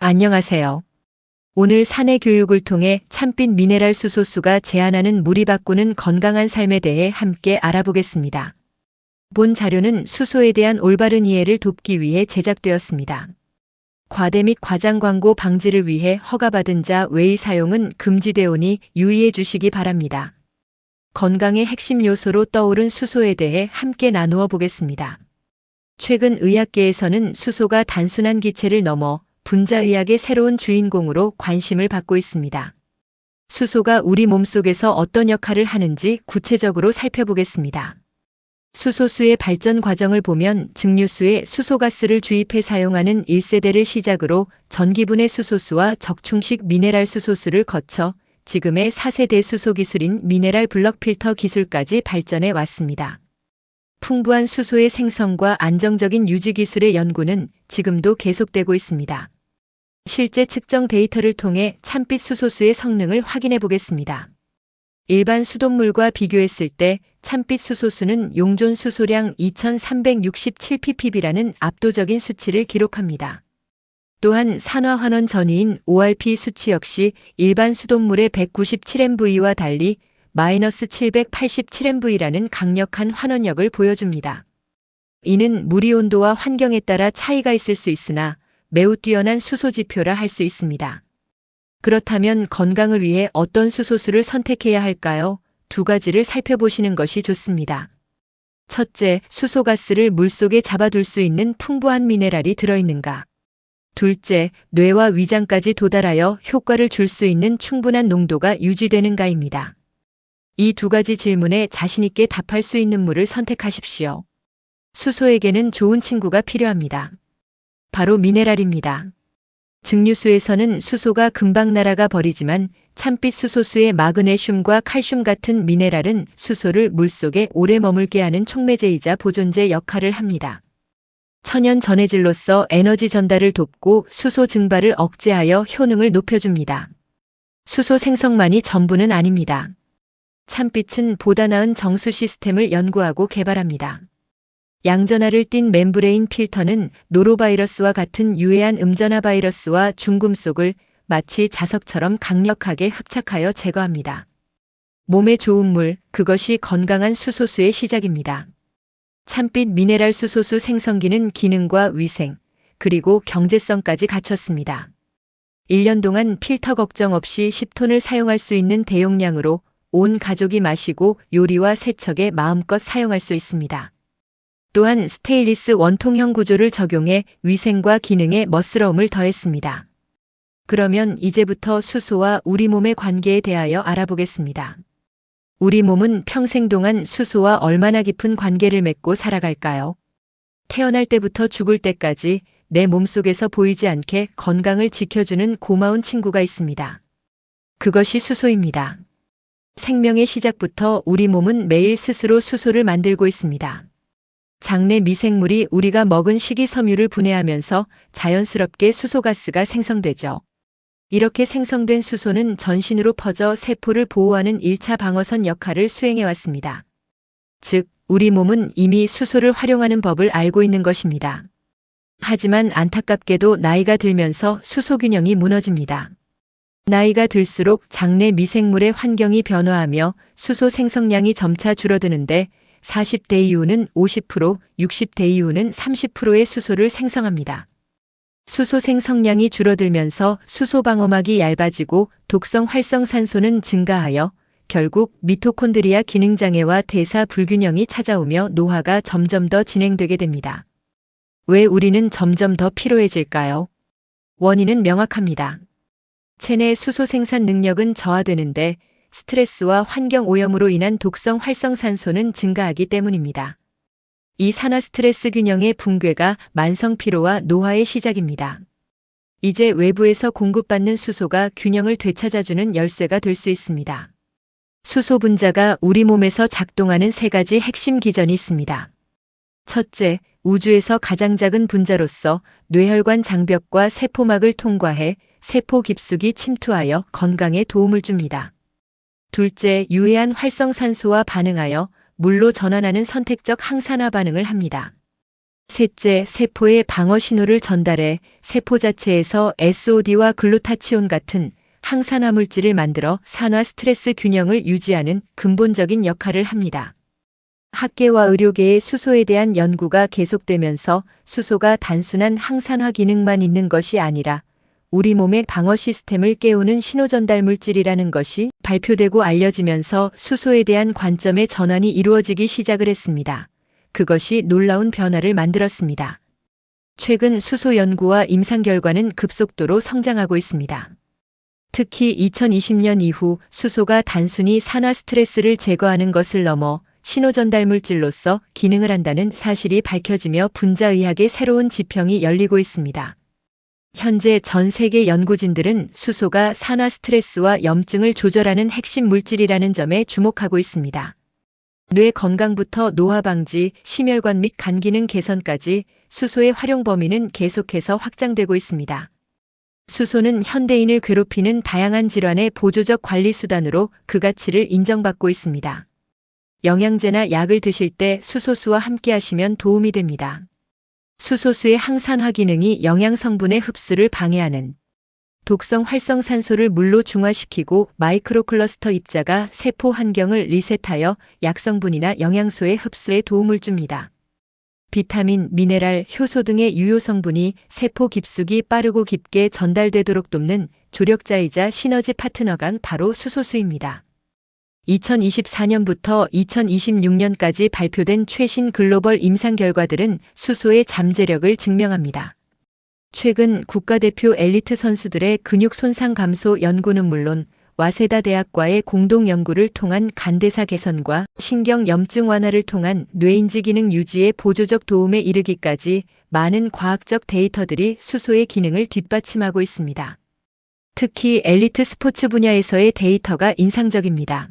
안녕하세요. 오늘 사내 교육을 통해 참빛 미네랄 수소수가 제안하는 물이 바꾸는 건강한 삶에 대해 함께 알아보겠습니다. 본 자료는 수소에 대한 올바른 이해를 돕기 위해 제작되었습니다. 과대 및 과장 광고 방지를 위해 허가받은 자 외의 사용은 금지되오니 유의해 주시기 바랍니다. 건강의 핵심 요소로 떠오른 수소에 대해 함께 나누어 보겠습니다. 최근 의학계에서는 수소가 단순한 기체를 넘어 분자의학의 새로운 주인공으로 관심을 받고 있습니다. 수소가 우리 몸속에서 어떤 역할을 하는지 구체적으로 살펴보겠습니다. 수소수의 발전 과정을 보면 증류수에 수소가스를 주입해 사용하는 1세대를 시작으로 전기분해 수소수와 적충식 미네랄 수소수를 거쳐 지금의 4세대 수소 기술인 미네랄 블럭 필터 기술까지 발전해 왔습니다. 풍부한 수소의 생성과 안정적인 유지 기술의 연구는 지금도 계속되고 있습니다. 실제 측정 데이터를 통해 참빛 수소수의 성능을 확인해 보겠습니다. 일반 수돗물과 비교했을 때 참빛 수소수는 용존 수소량 2367ppb라는 압도적인 수치를 기록합니다. 또한 산화환원 전이인 ORP 수치 역시 일반 수돗물의 197mV와 달리 마이너스 787mV라는 강력한 환원력을 보여줍니다. 이는 물의 온도와 환경에 따라 차이가 있을 수 있으나 매우 뛰어난 수소 지표라 할 수 있습니다. 그렇다면 건강을 위해 어떤 수소수를 선택해야 할까요? 두 가지를 살펴보시는 것이 좋습니다. 첫째, 수소가스를 물속에 잡아둘 수 있는 풍부한 미네랄이 들어있는가? 둘째, 뇌와 위장까지 도달하여 효과를 줄 수 있는 충분한 농도가 유지되는가입니다. 이 두 가지 질문에 자신있게 답할 수 있는 물을 선택하십시오. 수소에게는 좋은 친구가 필요합니다. 바로 미네랄입니다. 증류수에서는 수소가 금방 날아가 버리지만 참빛 수소수의 마그네슘과 칼슘 같은 미네랄은 수소를 물속에 오래 머물게 하는 촉매제이자 보존제 역할을 합니다. 천연 전해질로서 에너지 전달을 돕고 수소 증발을 억제하여 효능을 높여줍니다. 수소 생성만이 전부는 아닙니다. 참빛은 보다 나은 정수 시스템을 연구하고 개발합니다. 양전하를 띤 멤브레인 필터는 노로바이러스와 같은 유해한 음전화 바이러스와 중금속을 마치 자석처럼 강력하게 흡착하여 제거합니다. 몸에 좋은 물, 그것이 건강한 수소수의 시작입니다. 참빛 미네랄 수소수 생성기는 기능과 위생, 그리고 경제성까지 갖췄습니다. 1년 동안 필터 걱정 없이 10톤을 사용할 수 있는 대용량으로 온 가족이 마시고 요리와 세척에 마음껏 사용할 수 있습니다. 또한 스테인리스 원통형 구조를 적용해 위생과 기능에 멋스러움을 더했습니다. 그러면 이제부터 수소와 우리 몸의 관계에 대하여 알아보겠습니다. 우리 몸은 평생 동안 수소와 얼마나 깊은 관계를 맺고 살아갈까요? 태어날 때부터 죽을 때까지 내 몸속에서 보이지 않게 건강을 지켜주는 고마운 친구가 있습니다. 그것이 수소입니다. 생명의 시작부터 우리 몸은 매일 스스로 수소를 만들고 있습니다. 장내 미생물이 우리가 먹은 식이섬유를 분해하면서 자연스럽게 수소가스가 생성되죠. 이렇게 생성된 수소는 전신으로 퍼져 세포를 보호하는 1차 방어선 역할을 수행해왔습니다. 즉, 우리 몸은 이미 수소를 활용하는 법을 알고 있는 것입니다. 하지만 안타깝게도 나이가 들면서 수소 균형이 무너집니다. 나이가 들수록 장내 미생물의 환경이 변화하며 수소 생성량이 점차 줄어드는데 40대 이후는 50%, 60대 이후는 30%의 수소를 생성합니다. 수소 생성량이 줄어들면서 수소 방어막이 얇아지고 독성 활성산소는 증가하여 결국 미토콘드리아 기능장애와 대사 불균형이 찾아오며 노화가 점점 더 진행되게 됩니다. 왜 우리는 점점 더 피로해질까요? 원인은 명확합니다. 체내 수소 생산 능력은 저하되는데 스트레스와 환경 오염으로 인한 독성 활성산소는 증가하기 때문입니다. 이 산화 스트레스 균형의 붕괴가 만성 피로와 노화의 시작입니다. 이제 외부에서 공급받는 수소가 균형을 되찾아주는 열쇠가 될 수 있습니다. 수소 분자가 우리 몸에서 작동하는 세 가지 핵심 기전이 있습니다. 첫째, 우주에서 가장 작은 분자로서 뇌혈관 장벽과 세포막을 통과해 세포 깊숙이 침투하여 건강에 도움을 줍니다. 둘째, 유해한 활성산소와 반응하여 물로 전환하는 선택적 항산화 반응을 합니다. 셋째, 세포에 방어 신호를 전달해 세포 자체에서 SOD와 글루타치온 같은 항산화 물질을 만들어 산화 스트레스 균형을 유지하는 근본적인 역할을 합니다. 학계와 의료계의 수소에 대한 연구가 계속되면서 수소가 단순한 항산화 기능만 있는 것이 아니라 우리 몸의 방어 시스템을 깨우는 신호전달 물질이라는 것이 발표되고 알려지면서 수소에 대한 관점의 전환이 이루어지기 시작을 했습니다. 그것이 놀라운 변화를 만들었습니다. 최근 수소 연구와 임상 결과는 급속도로 성장하고 있습니다. 특히 2020년 이후 수소가 단순히 산화 스트레스를 제거하는 것을 넘어 신호전달 물질로서 기능을 한다는 사실이 밝혀지며 분자의학의 새로운 지평이 열리고 있습니다. 현재 전 세계 연구진들은 수소가 산화 스트레스와 염증을 조절하는 핵심 물질이라는 점에 주목하고 있습니다. 뇌 건강부터 노화 방지, 심혈관 및 간 기능 개선까지 수소의 활용 범위는 계속해서 확장되고 있습니다. 수소는 현대인을 괴롭히는 다양한 질환의 보조적 관리 수단으로 그 가치를 인정받고 있습니다. 영양제나 약을 드실 때 수소수와 함께 하시면 도움이 됩니다. 수소수의 항산화 기능이 영양 성분의 흡수를 방해하는 독성 활성산소를 물로 중화시키고 마이크로클러스터 입자가 세포 환경을 리셋하여 약성분이나 영양소의 흡수에 도움을 줍니다. 비타민, 미네랄, 효소 등의 유효 성분이 세포 깊숙이 빠르고 깊게 전달되도록 돕는 조력자이자 시너지 파트너가 바로 수소수입니다. 2024년부터 2026년까지 발표된 최신 글로벌 임상 결과들은 수소의 잠재력을 증명합니다. 최근 국가대표 엘리트 선수들의 근육 손상 감소 연구는 물론 와세다 대학과의 공동 연구를 통한 간대사 개선과 신경 염증 완화를 통한 뇌인지 기능 유지의 보조적 도움에 이르기까지 많은 과학적 데이터들이 수소의 기능을 뒷받침하고 있습니다. 특히 엘리트 스포츠 분야에서의 데이터가 인상적입니다.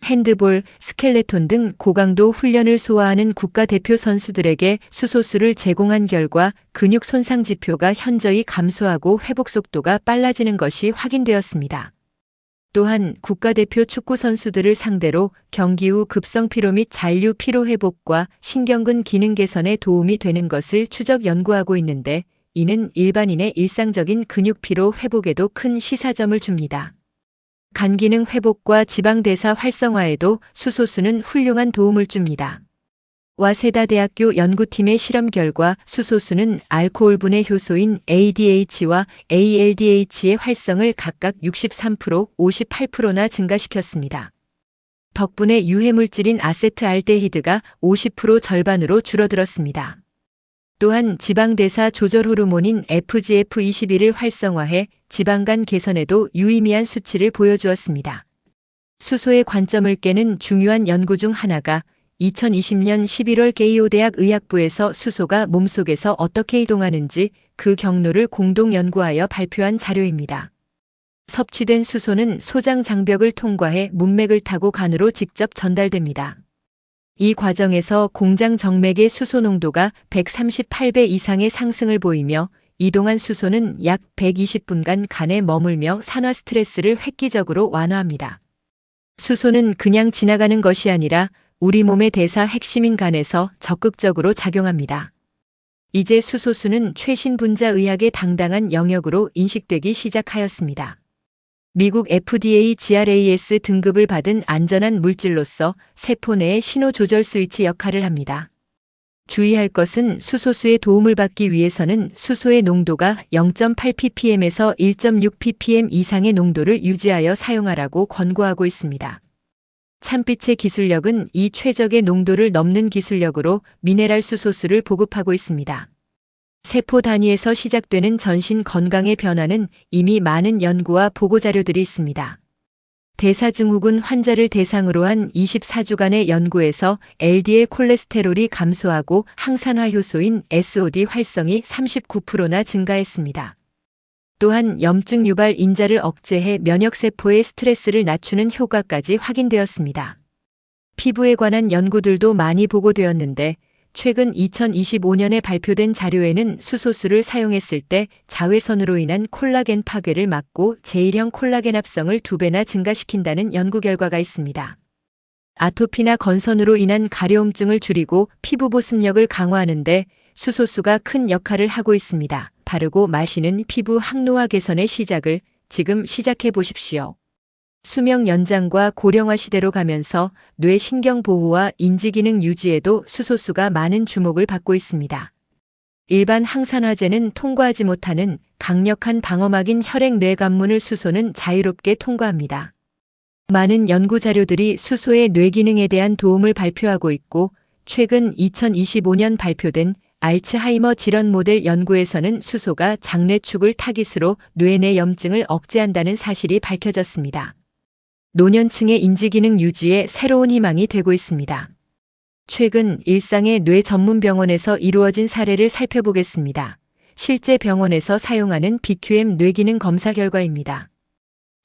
핸드볼, 스켈레톤 등 고강도 훈련을 소화하는 국가대표 선수들에게 수소수를 제공한 결과 근육 손상 지표가 현저히 감소하고 회복 속도가 빨라지는 것이 확인되었습니다. 또한 국가대표 축구 선수들을 상대로 경기 후 급성 피로 및 잔류 피로 회복과 신경근 기능 개선에 도움이 되는 것을 추적 연구하고 있는데 이는 일반인의 일상적인 근육 피로 회복에도 큰 시사점을 줍니다. 간 기능 회복과 지방 대사 활성화에도 수소수는 훌륭한 도움을 줍니다. 와세다 대학교 연구팀의 실험 결과 수소수는 알코올분해 효소인 ADH와 ALDH의 활성을 각각 63%, 58%나 증가시켰습니다. 덕분에 유해물질인 아세트알데히드가 50% 절반으로 줄어들었습니다. 또한 지방대사 조절 호르몬인 FGF21을 활성화해 지방간 개선에도 유의미한 수치를 보여주었습니다. 수소의 관점을 깨는 중요한 연구 중 하나가 2020년 11월 게이오 대학 의학부에서 수소가 몸속에서 어떻게 이동하는지 그 경로를 공동 연구하여 발표한 자료입니다. 섭취된 수소는 소장 장벽을 통과해 문맥을 타고 간으로 직접 전달됩니다. 이 과정에서 공장 정맥의 수소 농도가 138배 이상의 상승을 보이며 이동한 수소는 약 120분간 간에 머물며 산화 스트레스를 획기적으로 완화합니다. 수소는 그냥 지나가는 것이 아니라 우리 몸의 대사 핵심인 간에서 적극적으로 작용합니다. 이제 수소수는 최신 분자 의학의 당당한 영역으로 인식되기 시작하였습니다. 미국 FDA GRAS 등급을 받은 안전한 물질로서 세포 내의 신호 조절 스위치 역할을 합니다. 주의할 것은 수소수의 도움을 받기 위해서는 수소의 농도가 0.8ppm에서 1.6ppm 이상의 농도를 유지하여 사용하라고 권고하고 있습니다. 참빛의 기술력은 이 최적의 농도를 넘는 기술력으로 미네랄 수소수를 보급하고 있습니다. 세포 단위에서 시작되는 전신 건강의 변화는 이미 많은 연구와 보고자료들이 있습니다. 대사증후군 환자를 대상으로 한 24주간의 연구에서 LDL 콜레스테롤이 감소하고 항산화 효소인 SOD 활성이 39%나 증가했습니다. 또한 염증 유발 인자를 억제해 면역세포의 스트레스를 낮추는 효과까지 확인되었습니다. 피부에 관한 연구들도 많이 보고되었는데 최근 2025년에 발표된 자료에는 수소수를 사용했을 때 자외선으로 인한 콜라겐 파괴를 막고 제1형 콜라겐 합성을 2배나 증가시킨다는 연구 결과가 있습니다. 아토피나 건선으로 인한 가려움증을 줄이고 피부 보습력을 강화하는데 수소수가 큰 역할을 하고 있습니다. 바르고 마시는 피부 항노화 개선의 시작을 지금 시작해 보십시오. 수명 연장과 고령화 시대로 가면서 뇌 신경 보호와 인지 기능 유지에도 수소수가 많은 주목을 받고 있습니다. 일반 항산화제는 통과하지 못하는 강력한 방어막인 혈액 뇌 관문을 수소는 자유롭게 통과합니다. 많은 연구 자료들이 수소의 뇌 기능에 대한 도움을 발표하고 있고, 최근 2025년 발표된 알츠하이머 질환 모델 연구에서는 수소가 장내축을 타깃으로 뇌 내 염증을 억제한다는 사실이 밝혀졌습니다. 노년층의 인지기능 유지에 새로운 희망이 되고 있습니다. 최근 일상의 뇌 전문 병원에서 이루어진 사례를 살펴보겠습니다. 실제 병원에서 사용하는 BQM 뇌기능 검사 결과입니다.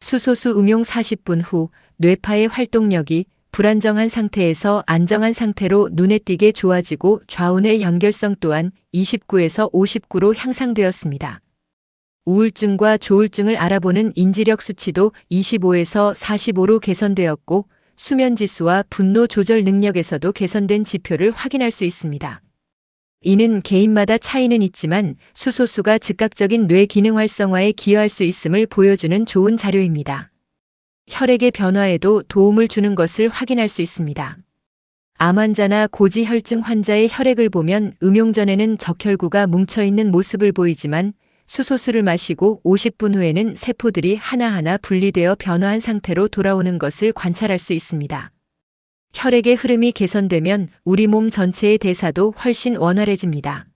수소수 음용 40분 후 뇌파의 활동력이 불안정한 상태에서 안정한 상태로 눈에 띄게 좋아지고 좌우뇌 연결성 또한 29에서 59로 향상되었습니다. 우울증과 조울증을 알아보는 인지력 수치도 25에서 45로 개선되었고, 수면지수와 분노 조절 능력에서도 개선된 지표를 확인할 수 있습니다. 이는 개인마다 차이는 있지만 수소수가 즉각적인 뇌 기능 활성화에 기여할 수 있음을 보여주는 좋은 자료입니다. 혈액의 변화에도 도움을 주는 것을 확인할 수 있습니다. 암 환자나 고지혈증 환자의 혈액을 보면 음용 전에는 적혈구가 뭉쳐있는 모습을 보이지만 수소수를 마시고 50분 후에는 세포들이 하나하나 분리되어 변화한 상태로 돌아오는 것을 관찰할 수 있습니다. 혈액의 흐름이 개선되면 우리 몸 전체의 대사도 훨씬 원활해집니다.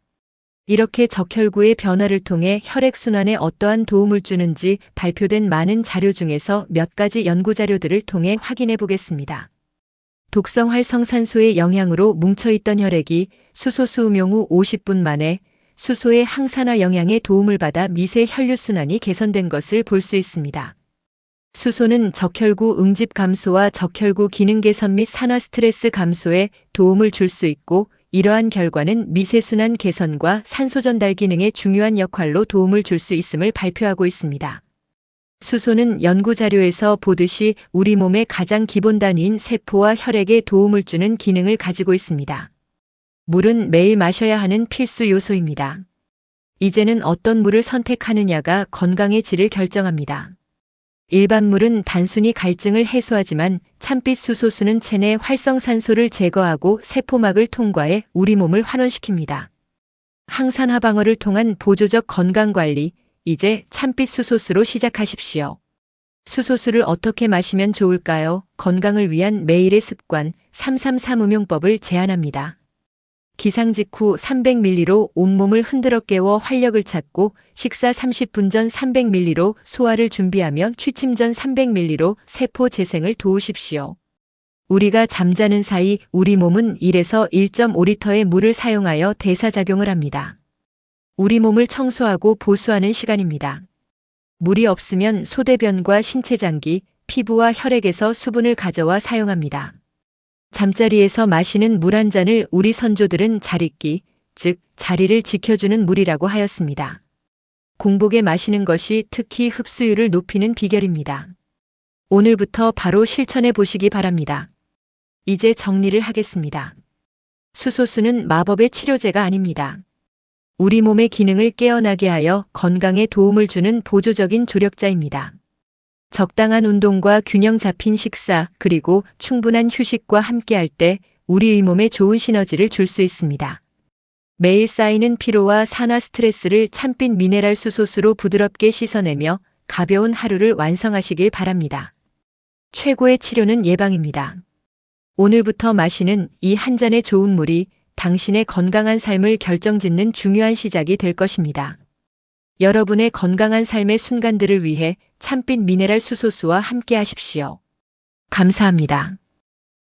이렇게 적혈구의 변화를 통해 혈액순환에 어떠한 도움을 주는지 발표된 많은 자료 중에서 몇 가지 연구 자료들을 통해 확인해 보겠습니다. 독성 활성산소의 영향으로 뭉쳐있던 혈액이 수소수 음용 후 50분 만에 수소의 항산화 영향에 도움을 받아 미세 혈류순환이 개선된 것을 볼 수 있습니다. 수소는 적혈구 응집 감소와 적혈구 기능 개선 및 산화 스트레스 감소에 도움을 줄 수 있고, 이러한 결과는 미세순환 개선과 산소 전달 기능에 중요한 역할로 도움을 줄 수 있음을 발표하고 있습니다. 수소는 연구 자료에서 보듯이 우리 몸의 가장 기본 단위인 세포와 혈액에 도움을 주는 기능을 가지고 있습니다. 물은 매일 마셔야 하는 필수 요소입니다. 이제는 어떤 물을 선택하느냐가 건강의 질을 결정합니다. 일반 물은 단순히 갈증을 해소하지만 찬빛 수소수는 체내 활성산소를 제거하고 세포막을 통과해 우리 몸을 환원시킵니다. 항산화 방어를 통한 보조적 건강관리, 이제 찬빛 수소수로 시작하십시오. 수소수를 어떻게 마시면 좋을까요? 건강을 위한 매일의 습관 333 음용법을 제안합니다. 기상 직후 300ml로 온몸을 흔들어 깨워 활력을 찾고, 식사 30분 전 300ml로 소화를 준비하며 취침 전 300ml로 세포 재생을 도우십시오. 우리가 잠자는 사이 우리 몸은 1에서 1.5리터의 물을 사용하여 대사작용을 합니다. 우리 몸을 청소하고 보수하는 시간입니다. 물이 없으면 소대변과 신체장기, 피부와 혈액에서 수분을 가져와 사용합니다. 잠자리에서 마시는 물 한 잔을 우리 선조들은 자리끼, 즉 자리를 지켜주는 물이라고 하였습니다. 공복에 마시는 것이 특히 흡수율을 높이는 비결입니다. 오늘부터 바로 실천해 보시기 바랍니다. 이제 정리를 하겠습니다. 수소수는 마법의 치료제가 아닙니다. 우리 몸의 기능을 깨어나게 하여 건강에 도움을 주는 보조적인 조력자입니다. 적당한 운동과 균형 잡힌 식사, 그리고 충분한 휴식과 함께할 때 우리의 몸에 좋은 시너지를 줄 수 있습니다. 매일 쌓이는 피로와 산화 스트레스를 찬빛 미네랄 수소수로 부드럽게 씻어내며 가벼운 하루를 완성하시길 바랍니다. 최고의 치료는 예방입니다. 오늘부터 마시는 이 한 잔의 좋은 물이 당신의 건강한 삶을 결정짓는 중요한 시작이 될 것입니다. 여러분의 건강한 삶의 순간들을 위해 찬빛 미네랄 수소수와 함께 하십시오. 감사합니다.